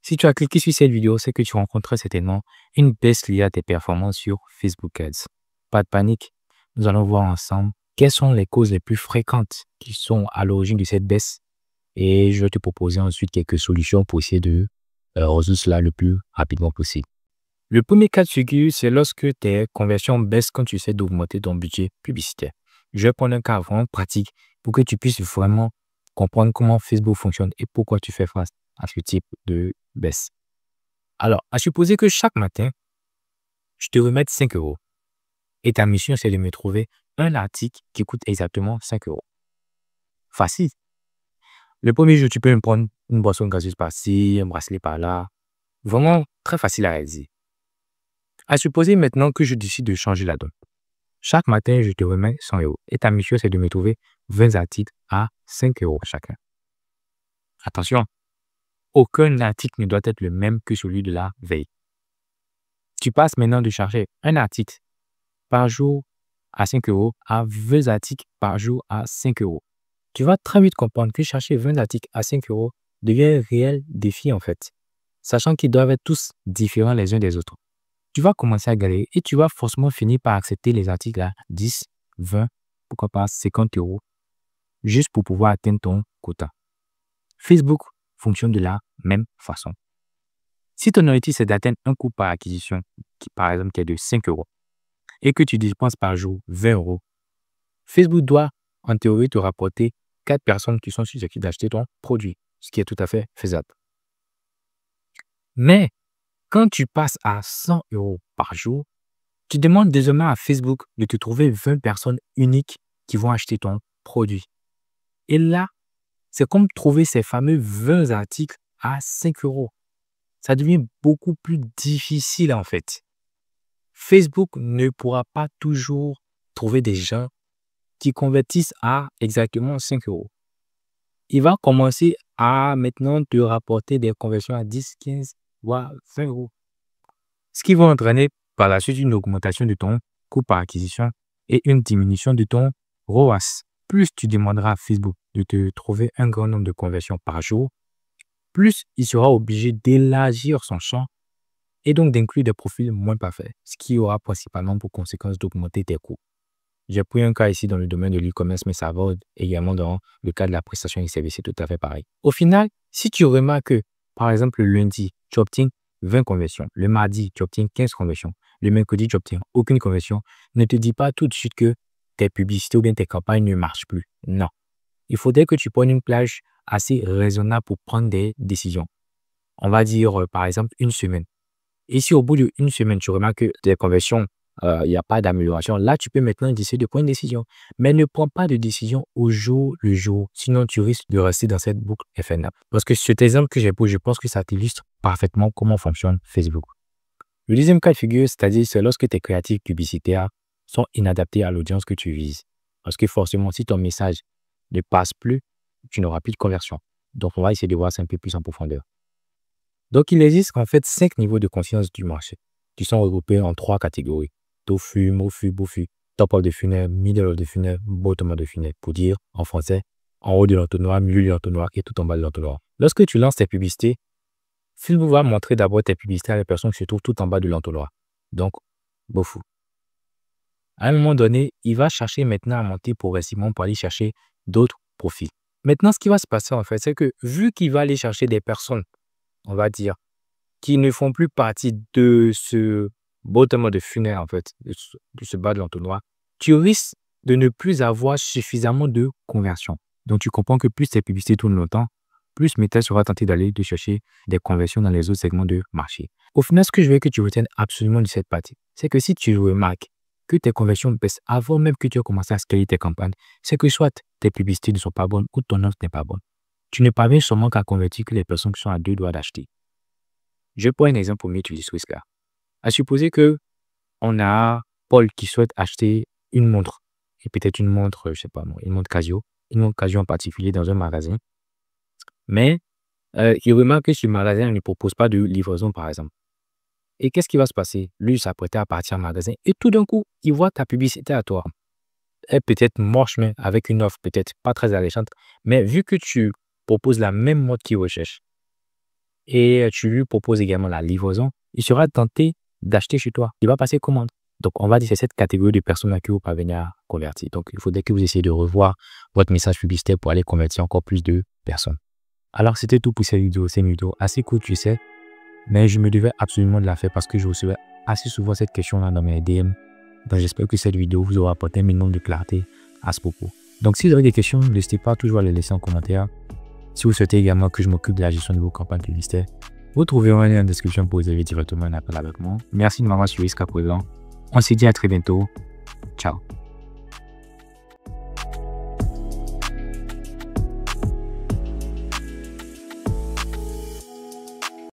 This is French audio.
Si tu as cliqué sur cette vidéo, c'est que tu rencontres certainement une baisse liée à tes performances sur Facebook Ads. Pas de panique, nous allons voir ensemble quelles sont les causes les plus fréquentes qui sont à l'origine de cette baisse et je vais te proposer ensuite quelques solutions pour essayer de résoudre cela le plus rapidement possible. Le premier cas de figure, c'est lorsque tes conversions baissent quand tu essaies d'augmenter ton budget publicitaire. Je vais prendre un cas vraiment pratique pour que tu puisses vraiment comprendre comment Facebook fonctionne et pourquoi tu fais face à ce type de baisse. Alors, à supposer que chaque matin, je te remette 5 euros et ta mission, c'est de me trouver un article qui coûte exactement 5 euros. Facile. Le premier jour, tu peux me prendre une boisson gazeuse par-ci, un bracelet par-là. Vraiment très facile à réaliser. À supposer maintenant que je décide de changer la donne. Chaque matin, je te remets 100 euros et ta mission, c'est de me trouver 20 articles à 5 euros chacun. Attention, aucun article ne doit être le même que celui de la veille. Tu passes maintenant de chercher un article par jour à 5 euros à 20 articles par jour à 5 euros. Tu vas très vite comprendre que chercher 20 articles à 5 euros devient un réel défi en fait, sachant qu'ils doivent être tous différents les uns des autres. Tu vas commencer à galérer et tu vas forcément finir par accepter les articles à 10, 20, pourquoi pas 50 euros, juste pour pouvoir atteindre ton quota. Facebook fonctionne de la même façon. Si ton objectif c'est d'atteindre un coût par acquisition, qui par exemple qui est de 5 euros, et que tu dépenses par jour 20 euros, Facebook doit en théorie te rapporter 4 personnes qui sont susceptibles d'acheter ton produit, ce qui est tout à fait faisable. Mais quand tu passes à 100 euros par jour, tu demandes désormais à Facebook de te trouver 20 personnes uniques qui vont acheter ton produit. Et là, c'est comme trouver ces fameux 20 articles à 5 euros. Ça devient beaucoup plus difficile en fait. Facebook ne pourra pas toujours trouver des gens qui convertissent à exactement 5 euros. Il va commencer à maintenant te rapporter des conversions à 10, 15, voire 20 euros. Ce qui va entraîner par la suite une augmentation de ton coût par acquisition et une diminution de ton ROAS. Plus tu demanderas à Facebook de te trouver un grand nombre de conversions par jour, plus il sera obligé d'élargir son champ et donc d'inclure des profils moins parfaits, ce qui aura principalement pour conséquence d'augmenter tes coûts. J'ai pris un cas ici dans le domaine de l'e-commerce, mais ça va également dans le cas de la prestation et services, c'est tout à fait pareil. Au final, si tu remarques que, par exemple, le lundi, tu obtiens 20 conversions, le mardi, tu obtiens 15 conversions, le mercredi, tu obtiens aucune conversion, ne te dis pas tout de suite que tes publicités ou bien tes campagnes ne marchent plus. Non. Il faudrait que tu prennes une plage assez raisonnable pour prendre des décisions. On va dire, par exemple, une semaine. Et si au bout d'une semaine, tu remarques que tes conversions, il n'y a pas d'amélioration, là, tu peux maintenant décider de prendre une décision. Mais ne prends pas de décision au jour le jour, sinon tu risques de rester dans cette boucle infernale. Parce que cet exemple que j'ai posé, je pense que ça t'illustre parfaitement comment fonctionne Facebook. Le deuxième cas de figure, c'est-à-dire c'est lorsque tes créatifs publicitaires sont inadaptés à l'audience que tu vises. Parce que forcément, si ton message ne passe plus, tu n'auras plus de conversion. Donc, on va essayer de voir ça un peu plus en profondeur. Donc, il existe en fait 5 niveaux de conscience du marché qui sont regroupés en 3 catégories. Tofu, mofu, bofu, top of the funnel, middle of the funnel, bottom of the funnel. Pour dire en français, en haut de l'entonnoir, milieu de l'entonnoir et tout en bas de l'entonnoir. Lorsque tu lances tes publicités, Facebook va montrer d'abord tes publicités à les personnes qui se trouvent tout en bas de l'entonnoir. Donc, bofu. À un moment donné, il va chercher maintenant à monter progressivement pour aller chercher d'autres profils. Maintenant, ce qui va se passer en fait, c'est que vu qu'il va aller chercher des personnes, on va dire, qui ne font plus partie de ce bottom of the funnel en fait, de ce bas de l'entonnoir, tu risques de ne plus avoir suffisamment de conversions. Donc, tu comprends que plus tes publicités tournent longtemps, plus Meta sera tenté d'aller te chercher des conversions dans les autres segments de marché. Au final, ce que je veux que tu retiennes absolument de cette partie, c'est que si tu remarques que tes conversions baissent avant même que tu aies commencé à scaler tes campagnes, c'est que soit tes publicités ne sont pas bonnes ou ton offre n'est pas bonne. Tu ne parviens seulement qu'à convertir que les personnes qui sont à 2 doigts d'acheter. Je prends un exemple pour mieux illustrer cela. À supposer que on a Paul qui souhaite acheter une montre, et peut-être une montre, je sais pas, une montre Casio en particulier dans un magasin. Mais il remarque que ce magasin ne propose pas de livraison, par exemple. Et qu'est-ce qui va se passer? Lui, il s'apprêtait à partir en magasin et tout d'un coup, il voit ta publicité à toi. Elle peut-être moche, mais avec une offre peut-être pas très alléchante. Mais vu que tu proposes la même mode qu'il recherche, et tu lui proposes également la livraison, il sera tenté d'acheter chez toi. Il va passer commande. Donc, on va dire que c'est cette catégorie de personnes-là que vous parvenez à convertir. Donc, il faudrait que vous essayiez de revoir votre message publicitaire pour aller convertir encore plus de personnes. Alors, c'était tout pour cette vidéo. C'est une vidéo assez courte, tu sais, mais je me devais absolument de la faire parce que je recevais assez souvent cette question-là dans mes DM. Donc, j'espère que cette vidéo vous aura apporté un minimum de clarté à ce propos. Donc, si vous avez des questions, n'hésitez pas toujours à les laisser en commentaire. Si vous souhaitez également que je m'occupe de la gestion de vos campagnes publicitaires, vous trouverez un lien en description pour réserver directement un appel avec moi. Merci de m'avoir suivi jusqu'à présent. On se dit à très bientôt. Ciao.